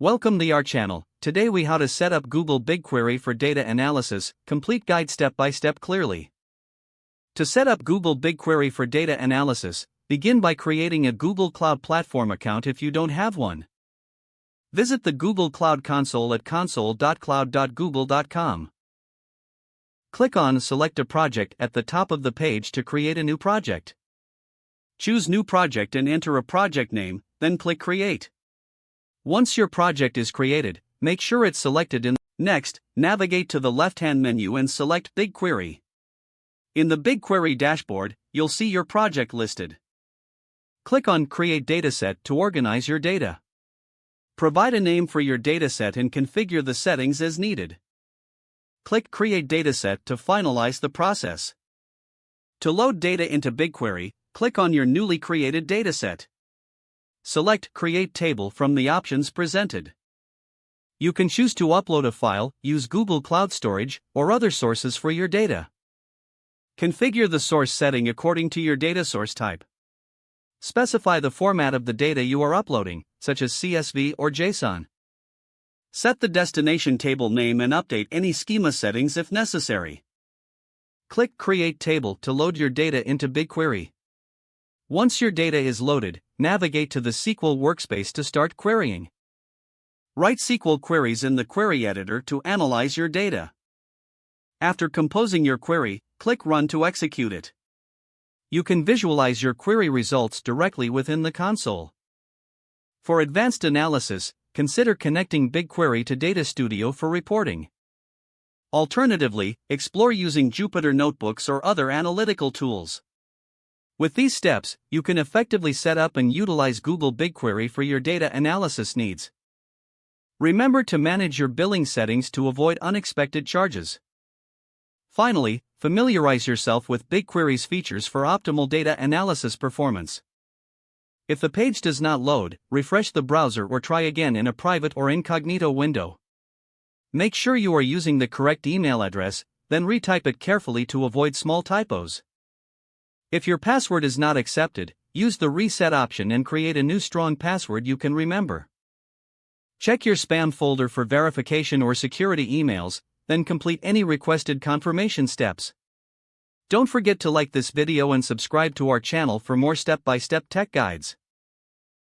Welcome to our channel. Today we how to set up Google BigQuery for data analysis, complete guide step by step clearly. To set up Google BigQuery for data analysis, begin by creating a Google Cloud Platform account if you don't have one. Visit the Google Cloud Console at console.cloud.google.com. Click on Select a project at the top of the page to create a new project. Choose New Project and enter a project name, then click Create. Once your project is created, make sure it's selected. Next, navigate to the left-hand menu and select BigQuery. In the BigQuery dashboard, you'll see your project listed. Click on Create Dataset to organize your data. Provide a name for your dataset and configure the settings as needed. Click Create Dataset to finalize the process. To load data into BigQuery, click on your newly created dataset. Select Create Table from the options presented. You can choose to upload a file, use Google Cloud Storage, or other sources for your data. Configure the source setting according to your data source type. Specify the format of the data you are uploading, such as CSV or JSON. Set the destination table name and update any schema settings if necessary. Click Create Table to load your data into BigQuery. Once your data is loaded, navigate to the SQL workspace to start querying. Write SQL queries in the query editor to analyze your data. After composing your query, click Run to execute it. You can visualize your query results directly within the console. For advanced analysis, consider connecting BigQuery to Data Studio for reporting. Alternatively, explore using Jupyter Notebooks or other analytical tools. With these steps, you can effectively set up and utilize Google BigQuery for your data analysis needs. Remember to manage your billing settings to avoid unexpected charges. Finally, familiarize yourself with BigQuery's features for optimal data analysis performance. If the page does not load, refresh the browser or try again in a private or incognito window. Make sure you are using the correct email address, then retype it carefully to avoid small typos. If your password is not accepted, use the reset option and create a new strong password you can remember. Check your spam folder for verification or security emails, then complete any requested confirmation steps. Don't forget to like this video and subscribe to our channel for more step-by-step tech guides.